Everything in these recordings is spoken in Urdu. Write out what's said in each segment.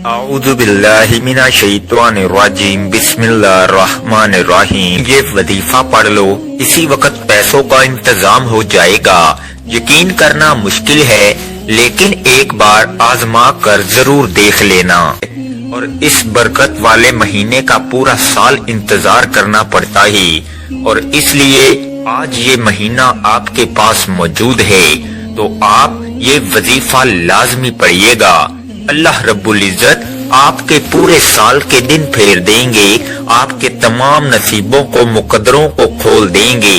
اعوذ باللہ من الشیطان الرجیم بسم اللہ الرحمن الرحیم۔ یہ وظیفہ پڑھ لو، اسی وقت پیسوں کا انتظام ہو جائے گا۔ یقین کرنا مشکل ہے لیکن ایک بار آزما کر ضرور دیکھ لینا، اور اس برکت والے مہینے کا پورا سال انتظار کرنا پڑتا ہے، اور اس لیے آج یہ مہینہ آپ کے پاس موجود ہے تو آپ یہ وظیفہ لازمی پڑھیے گا۔ اللہ رب العزت آپ کے پورے سال کے دن پھیر دیں گے، آپ کے تمام نصیبوں کو مقدروں کو کھول دیں گے،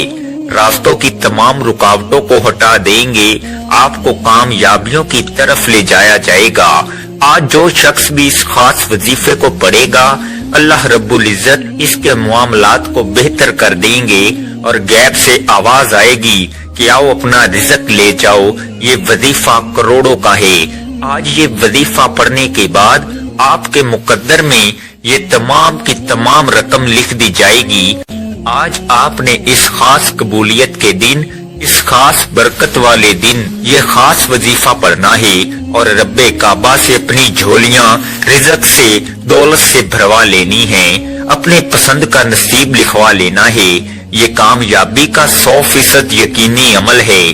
راستوں کی تمام رکاوٹوں کو ہٹا دیں گے، آپ کو کامیابیوں کی طرف لے جایا جائے گا۔ آج جو شخص بھی اس خاص وظیفے کو پڑھے گا، اللہ رب العزت اس کے معاملات کو بہتر کر دیں گے، اور غیب سے آواز آئے گی کہ آؤ اپنا رزق لے جاؤ۔ یہ وظیفہ کروڑوں کا ہے۔ آج یہ وظیفہ پڑھنے کے بعد آپ کے مقدر میں یہ تمام کی تمام رقم لکھ دی جائے گی۔ آج آپ نے اس خاص قبولیت کے دن، اس خاص برکت والے دن یہ خاص وظیفہ پڑھنا ہے، اور رب کعبہ سے اپنی جھولیاں رزق سے، دولت سے بھروا لینی ہیں، اپنے پسند کا نصیب لکھوا لینا ہے۔ یہ کامیابی کا 100% یقینی عمل ہے۔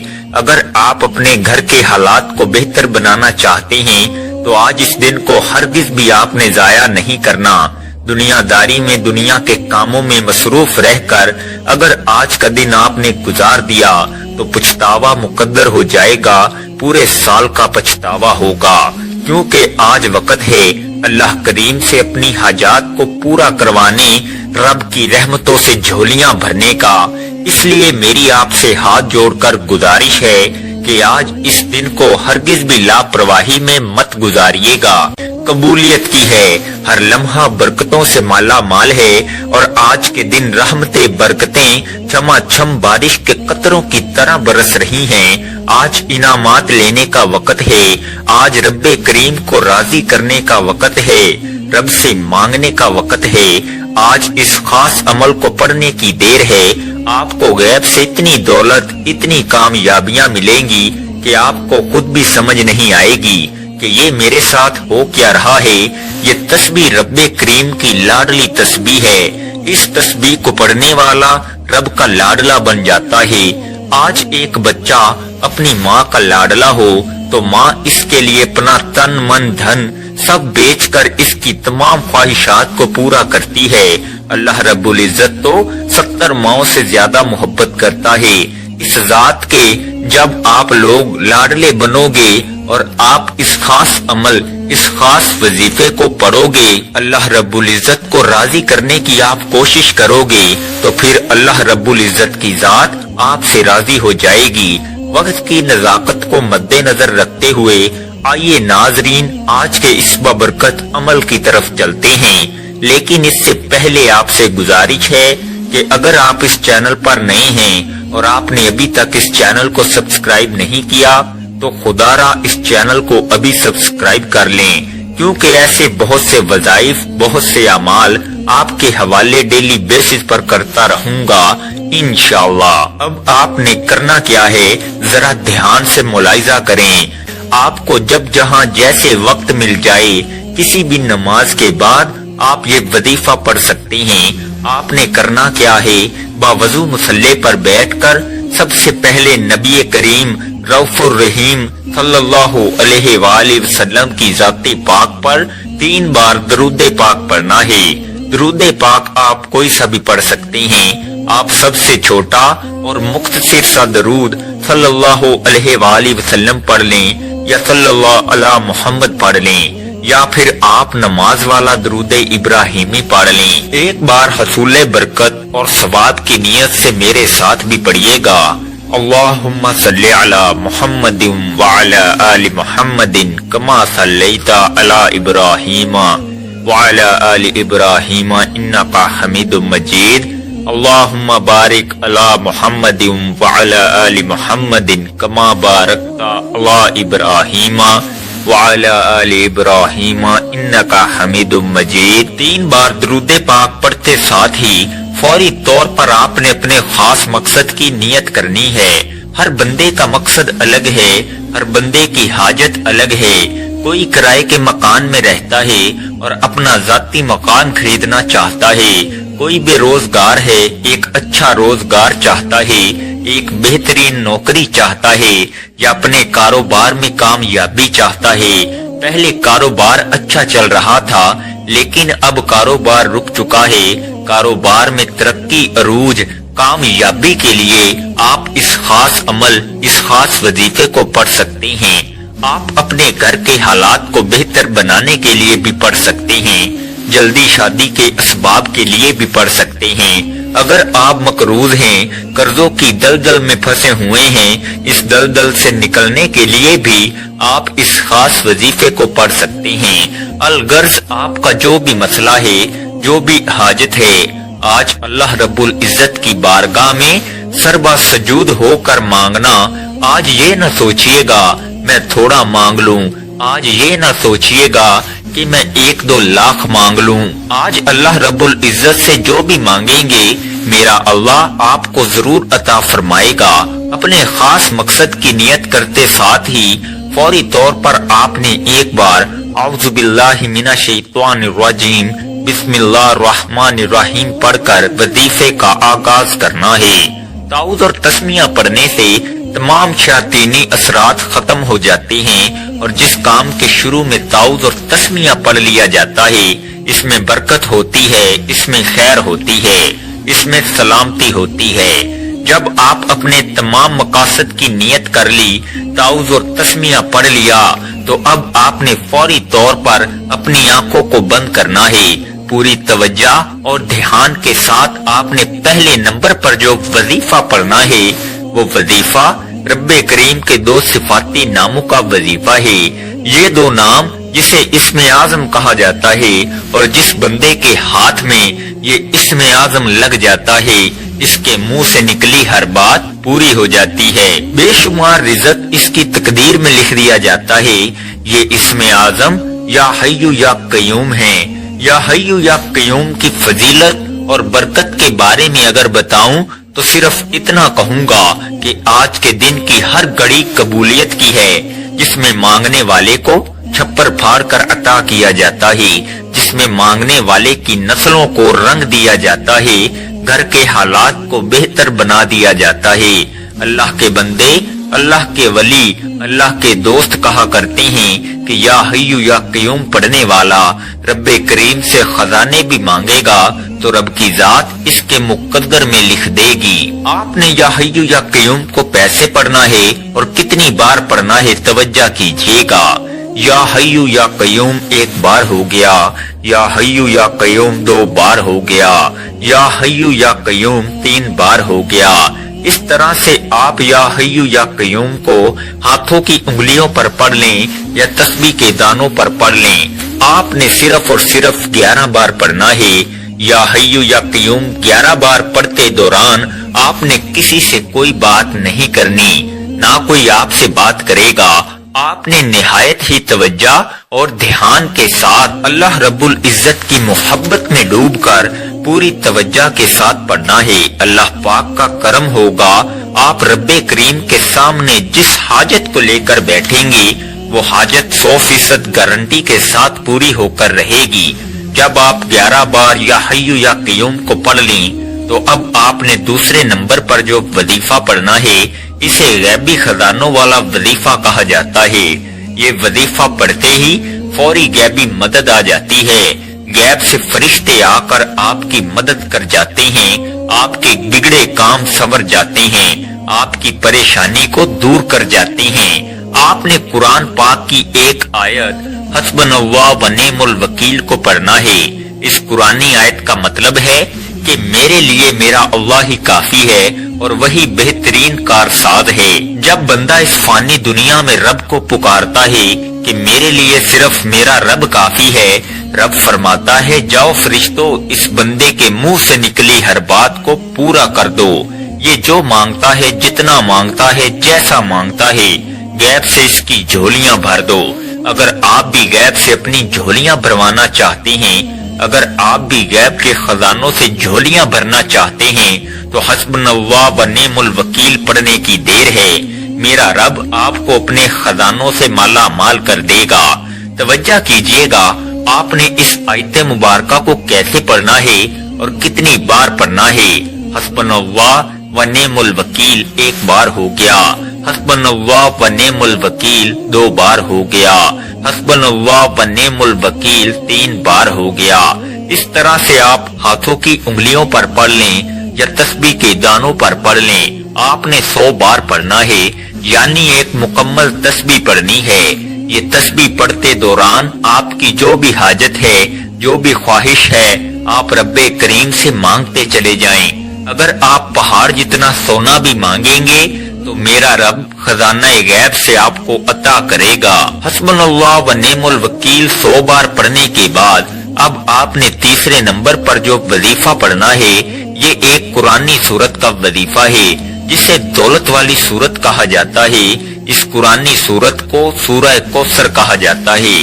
اگر آپ اپنے گھر کے حالات کو بہتر بنانا چاہتے ہیں تو آج اس دن کو ہرگز بھی آپ نے ضائع نہیں کرنا۔ دنیا داری میں، دنیا کے کاموں میں مصروف رہ کر اگر آج کا دن آپ نے گزار دیا تو پچھتاوا مقدر ہو جائے گا، پورے سال کا پچھتاوا ہوگا، کیونکہ آج وقت ہے اللہ کریم سے اپنی حاجات کو پورا کروانے، رب کی رحمتوں سے جھولیاں بھرنے کا۔ اس لیے میری آپ سے ہاتھ جوڑ کر گزارش ہے کہ آج اس دن کو ہرگز بھی لاپرواہی میں مت گزاریے گا۔ قبولیت کی ہے، ہر لمحہ برکتوں سے مالا مال ہے، اور آج کے دن رحمتیں برکتیں چھما چھم بارش کے قطروں کی طرح برس رہی ہیں۔ آج انعامات لینے کا وقت ہے، آج رب کریم کو راضی کرنے کا وقت ہے، رب سے مانگنے کا وقت ہے۔ آج اس خاص عمل کو پڑھنے کی دیر ہے۔ آپ کو غیب سے اتنی دولت، اتنی کامیابیاں ملیں گی کہ آپ کو خود بھی سمجھ نہیں آئے گی کہ یہ میرے ساتھ ہو کیا رہا ہے۔ یہ تسبیح رب کریم کی لاڈلی تسبیح ہے۔ اس تسبیح کو پڑھنے والا رب کا لاڈلا بن جاتا ہے۔ آج ایک بچہ اپنی ماں کا لاڈلا ہو تو ماں اس کے لیے اپنا تن من دھن سب بیچ کر اس کی تمام خواہشات کو پورا کرتی ہے۔ اللہ رب العزت تو 70 ماؤں سے زیادہ محبت کرتا ہے۔ اس ذات کے جب آپ لوگ لاڈلے بنو گے اور آپ اس خاص عمل، اس خاص وظیفے کو پڑھو گے، اللہ رب العزت کو راضی کرنے کی آپ کوشش کرو گے، تو پھر اللہ رب العزت کی ذات آپ سے راضی ہو جائے گی۔ وقت کی نزاکت کو مد نظر رکھتے ہوئے آئیے ناظرین آج کے اس بابرکت عمل کی طرف چلتے ہیں، لیکن اس سے پہلے آپ سے گزارش ہے کہ اگر آپ اس چینل پر نئے ہیں اور آپ نے ابھی تک اس چینل کو سبسکرائب نہیں کیا تو خدا را اس چینل کو ابھی سبسکرائب کر لیں، کیونکہ ایسے بہت سے وظائف، بہت سے اعمال آپ کے حوالے ڈیلی بیسس پر کرتا رہوں گا انشاءاللہ۔ اب آپ نے کرنا کیا ہے، ذرا دھیان سے ملاحظہ کریں۔ آپ کو جب جہاں جیسے وقت مل جائے، کسی بھی نماز کے بعد آپ یہ وظیفہ پڑھ سکتے ہیں۔ آپ نے کرنا کیا ہے، باوضو مصلی پر بیٹھ کر سب سے پہلے نبی کریم رؤوف الرحیم صلی اللہ علیہ وآلہ وسلم کی ذات پاک پر 3 بار درود پاک پڑھنا ہے۔ درود پاک آپ کوئی سا بھی پڑھ سکتے ہیں۔ آپ سب سے چھوٹا اور مختصر سا درود صلی اللہ علیہ وآلہ وسلم پڑھ لیں، یا صلی اللہ علی محمد پڑھ لیں، یا پھر آپ نماز والا درود ابراہیمی پڑھ لیں۔ ایک بار حصول برکت اور ثواب کی نیت سے میرے ساتھ بھی پڑھیے گا۔ اللہم صلی علی محمد وعلی آل محمد کما صلیت علی ابراہیم وعلی آل ابراہیم انکا حمید مجید۔ اللہم بارک علی محمد وعلی آل محمد کما بارکت علی ابراہیم وعلی آل ابراہیم انکا حمید مجید۔ 3 بار درود پاک پڑھتے ساتھ ہی فوری طور پر آپ نے اپنے خاص مقصد کی نیت کرنی ہے۔ ہر بندے کا مقصد الگ ہے، ہر بندے کی حاجت الگ ہے۔ کوئی کرائے کے مکان میں رہتا ہے اور اپنا ذاتی مکان خریدنا چاہتا ہے، کوئی بے روزگار ہے، ایک اچھا روزگار چاہتا ہے، ایک بہترین نوکری چاہتا ہے، یا اپنے کاروبار میں کامیابی چاہتا ہے۔ پہلے کاروبار اچھا چل رہا تھا لیکن اب کاروبار رک چکا ہے۔ کاروبار میں ترقی، عروج، کامیابی کے لیے آپ اس خاص عمل، اس خاص وظیفے کو پڑھ سکتے ہیں۔ آپ اپنے گھر کے حالات کو بہتر بنانے کے لیے بھی پڑھ سکتے ہیں، جلدی شادی کے اسباب کے لیے بھی پڑھ سکتے ہیں۔ اگر آپ مقروض ہیں، قرضوں کی دلدل میں پھنسے ہوئے ہیں، اس دلدل سے نکلنے کے لیے بھی آپ اس خاص وظیفے کو پڑھ سکتے ہیں۔ الغرض آپ کا جو بھی مسئلہ ہے، جو بھی حاجت ہے، آج اللہ رب العزت کی بارگاہ میں سربا سجود ہو کر مانگنا۔ آج یہ نہ سوچئے گا میں تھوڑا مانگ لوں، آج یہ نہ سوچئے گا کہ میں 1-2 لاکھ مانگ لوں۔ آج اللہ رب العزت سے جو بھی مانگیں گے میرا اللہ آپ کو ضرور عطا فرمائے گا۔ اپنے خاص مقصد کی نیت کرتے ساتھ ہی فوری طور پر آپ نے ایک بار اعوذ باللہ من الشیطان الرجیم بسم اللہ الرحمن الرحیم پڑھ کر وظیفے کا آغاز کرنا ہے۔ تعوذ اور تسمیہ پڑھنے سے تمام شیاطینی اثرات ختم ہو جاتے ہیں، اور جس کام کے شروع میں تعوذ اور تسمیہ پڑھ لیا جاتا ہے اس میں برکت ہوتی ہے، اس میں خیر ہوتی ہے، اس میں سلامتی ہوتی ہے۔ جب آپ اپنے تمام مقاصد کی نیت کر لی، تعوذ اور تسمیہ پڑھ لیا، تو اب آپ نے فوری طور پر اپنی آنکھوں کو بند کرنا ہے۔ پوری توجہ اور دھیان کے ساتھ آپ نے پہلے نمبر پر جو وظیفہ پڑھنا ہے وہ وظیفہ رب کریم کے 2 صفاتی ناموں کا وظیفہ ہے۔ یہ 2 نام جسے اسم اعظم کہا جاتا ہے، اور جس بندے کے ہاتھ میں یہ اسم اعظم لگ جاتا ہے اس کے منہ سے نکلی ہر بات پوری ہو جاتی ہے، بے شمار رزق اس کی تقدیر میں لکھ دیا جاتا ہے۔ یہ اسم اعظم یا حی یا قیوم ہے۔ یا حی یا قیوم کی فضیلت اور برکت کے بارے میں اگر بتاؤں تو صرف اتنا کہوں گا کہ آج کے دن کی ہر گھڑی قبولیت کی ہے، جس میں مانگنے والے کو چھپر پھاڑ کر عطا کیا جاتا ہے، جس میں مانگنے والے کی نسلوں کو رنگ دیا جاتا ہے، گھر کے حالات کو بہتر بنا دیا جاتا ہے۔ اللہ کے بندے، اللہ کے ولی، اللہ کے دوست کہا کرتے ہیں کہ یا حی یا قیوم پڑھنے والا رب کریم سے خزانے بھی مانگے گا تو رب کی ذات اس کے مقدر میں لکھ دے گی۔ آپ نے یا حی یا قیوم کو پیسے پڑھنا ہے اور کتنی بار پڑھنا ہے توجہ کیجیے گا۔ یا حی یا قیوم 1 بار ہو گیا، یا حی یا قیوم 2 بار ہو گیا، یا حی یا قیوم 3 بار ہو گیا۔ اس طرح سے آپ یا حی یا قیوم کو ہاتھوں کی انگلیوں پر پڑھ لیں یا تسبیح کے دانوں پر پڑھ لیں۔ آپ نے صرف اور صرف 11 بار پڑھنا ہے۔ یا حی یا قیوم 11 بار پڑھتے دوران آپ نے کسی سے کوئی بات نہیں کرنی، نہ کوئی آپ سے بات کرے گا۔ آپ نے نہایت ہی توجہ اور دھیان کے ساتھ اللہ رب العزت کی محبت میں ڈوب کر پوری توجہ کے ساتھ پڑھنا ہے۔ اللہ پاک کا کرم ہوگا، آپ رب کریم کے سامنے جس حاجت کو لے کر بیٹھیں گے وہ حاجت 100% گارنٹی کے ساتھ پوری ہو کر رہے گی۔ جب آپ 11 بار یا حی یا قیوم کو پڑھ لیں تو اب آپ نے دوسرے نمبر پر جو وظیفہ پڑھنا ہے اسے غیبی خزانوں والا وظیفہ کہا جاتا ہے۔ یہ وظیفہ پڑھتے ہی فوری غیبی مدد آ جاتی ہے، غیب سے فرشتے آ کر آپ کی مدد کر جاتے ہیں، آپ کے بگڑے کام سنور جاتے ہیں، آپ کی پریشانی کو دور کر جاتے ہیں۔ آپ نے قرآن پاک کی ایک آیت حسبنا اللہ و نعم الوکیل کو پڑھنا ہے۔ اس قرآنی آیت کا مطلب ہے کہ میرے لیے میرا اللہ ہی کافی ہے اور وہی بہترین کارساز ہے۔ جب بندہ اس فانی دنیا میں رب کو پکارتا ہے کہ میرے لیے صرف میرا رب کافی ہے، رب فرماتا ہے جاؤ فرشتوں اس بندے کے منہ سے نکلی ہر بات کو پورا کر دو۔ یہ جو مانگتا ہے، جتنا مانگتا ہے، جیسا مانگتا ہے، غیب سے اس کی جھولیاں بھر دو۔ اگر آپ بھی غیب سے اپنی جھولیاں بھروانا چاہتے ہیں، اگر آپ بھی غیب کے خزانوں سے جھولیاں بھرنا چاہتے ہیں تو حسبنا اللہ و نعم الوکیل پڑھنے کی دیر ہے۔ میرا رب آپ کو اپنے خزانوں سے مالا مال کر دے گا۔ توجہ کیجئے گا آپ نے اس آیت مبارکہ کو کیسے پڑھنا ہے اور کتنی بار پڑھنا ہے۔ حسبنا اللہ و نعم الوکیل ایک بار ہو گیا، حسبنا اللہ و نعم الوکیل 2 بار ہو گیا، حسبنا اللہ و نعم الوکیل 3 بار ہو گیا۔ اس طرح سے آپ ہاتھوں کی انگلیوں پر پڑھ لیں یا تسبیح کے دانوں پر پڑھ لیں۔ آپ نے 100 بار پڑھنا ہے، یعنی ایک مکمل تسبیح پڑھنی ہے۔ یہ تسبیح پڑھتے دوران آپ کی جو بھی حاجت ہے، جو بھی خواہش ہے، آپ رب کریم سے مانگتے چلے جائیں۔ اگر آپ پہاڑ جتنا سونا بھی مانگیں گے تو میرا رب خزانہ غیب سے آپ کو عطا کرے گا۔ حسبنا اللہ و نعم الوکیل 100 بار پڑھنے کے بعد اب آپ نے تیسرے نمبر پر جو وظیفہ پڑھنا ہے، یہ ایک قرآنی سورت کا وظیفہ ہے جسے دولت والی سورت کہا جاتا ہے۔ اس قرآنی سورت کو سورہ کوثر کہا جاتا ہے۔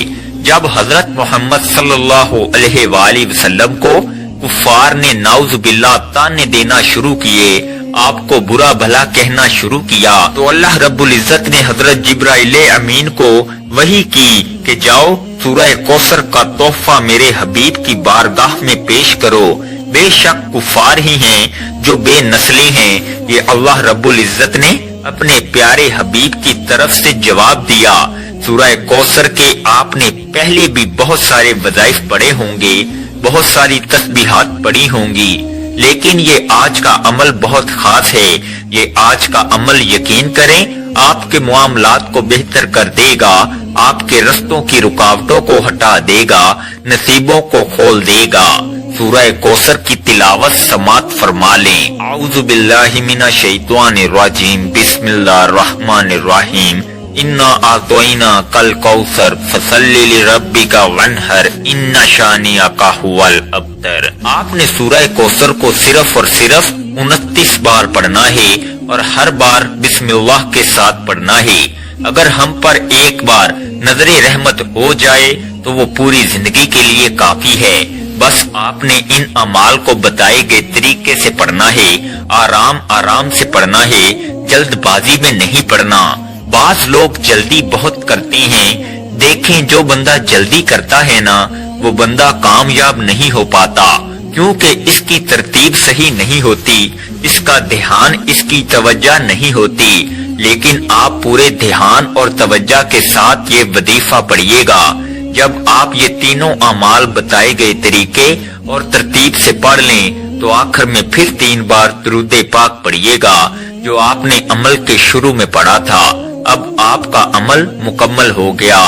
جب حضرت محمد صلی اللہ علیہ وآلہ وسلم کو کفار نے نعوذ باللہ تانے دینا شروع کیے، آپ کو برا بھلا کہنا شروع کیا، تو اللہ رب العزت نے حضرت جبرائیل امین کو وحی کی کہ جاؤ سورہ کوثر کا تحفہ میرے حبیب کی بارگاہ میں پیش کرو۔ بے شک کفار ہی ہیں جو بے نسلی ہیں۔ یہ اللہ رب العزت نے اپنے پیارے حبیب کی طرف سے جواب دیا۔ سورہ کوثر کے آپ نے پہلے بھی بہت سارے وظائف پڑھے ہوں گے، بہت ساری تسبیحات پڑھی ہوں گی، لیکن یہ آج کا عمل بہت خاص ہے۔ یہ آج کا عمل یقین کریں آپ کے معاملات کو بہتر کر دے گا، آپ کے رستوں کی رکاوٹوں کو ہٹا دے گا، نصیبوں کو کھول دے گا۔ سورہ کوثر کی تلاوت سماعت فرما لیں۔ اعوذ باللہ من الشیطان الرجیم، بسم اللہ الرحمن الرحیم۔ انا اعطیناک الکوثر فصلی لربک وانحر ان شانئک ھو الابتر۔ آپ نے سورہ کوثر کو صرف اور صرف 29 بار پڑھنا ہے اور ہر بار بسم اللہ کے ساتھ پڑھنا ہے۔ اگر ہم پر ایک بار نظر رحمت ہو جائے تو وہ پوری زندگی کے لیے کافی ہے۔ بس آپ نے ان اعمال کو بتائے گئے طریقے سے پڑھنا ہے، آرام آرام سے پڑھنا ہے، جلد بازی میں نہیں پڑھنا۔ بعض لوگ جلدی بہت کرتے ہیں، دیکھیں جو بندہ جلدی کرتا ہے نا وہ بندہ کامیاب نہیں ہو پاتا، کیونکہ اس کی ترتیب صحیح نہیں ہوتی، اس کا دھیان، اس کی توجہ نہیں ہوتی۔ لیکن آپ پورے دھیان اور توجہ کے ساتھ یہ وظیفہ پڑھیے گا۔ جب آپ یہ تینوں اعمال بتائے گئے طریقے اور ترتیب سے پڑھ لیں تو آخر میں پھر 3 بار درود پاک پڑھیے گا جو آپ نے عمل کے شروع میں پڑھا تھا۔ اب آپ کا عمل مکمل ہو گیا۔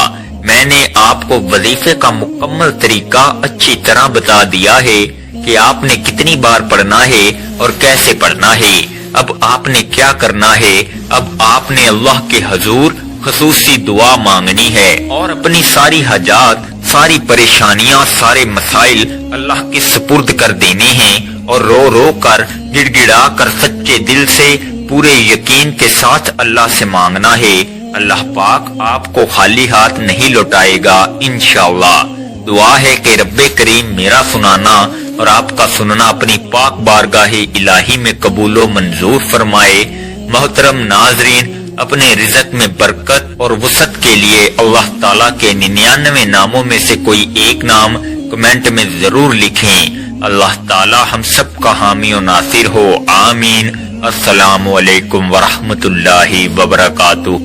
میں نے آپ کو وظیفے کا مکمل طریقہ اچھی طرح بتا دیا ہے کہ آپ نے کتنی بار پڑھنا ہے اور کیسے پڑھنا ہے۔ اب آپ نے کیا کرنا ہے؟ اب آپ نے اللہ کے حضور خصوصی دعا مانگنی ہے اور اپنی ساری حاجات، ساری پریشانیاں، سارے مسائل اللہ کے سپرد کر دینے ہیں اور رو رو کر، گڑ گڑا کر، سچے دل سے، پورے یقین کے ساتھ اللہ سے مانگنا ہے۔ اللہ پاک آپ کو خالی ہاتھ نہیں لوٹائے گا انشاءاللہ۔ دعا ہے کہ رب کریم میرا سنانا اور آپ کا سننا اپنی پاک بارگاہ الہی میں قبول و منظور فرمائے۔ محترم ناظرین، اپنے رزق میں برکت اور وسعت کے لیے اللہ تعالیٰ کے 99 ناموں میں سے کوئی ایک نام کمنٹ میں ضرور لکھیں۔ اللہ تعالیٰ ہم سب کا حامی و ناصر ہو، آمین۔ السلام علیکم ورحمۃ اللہ وبرکاتہ۔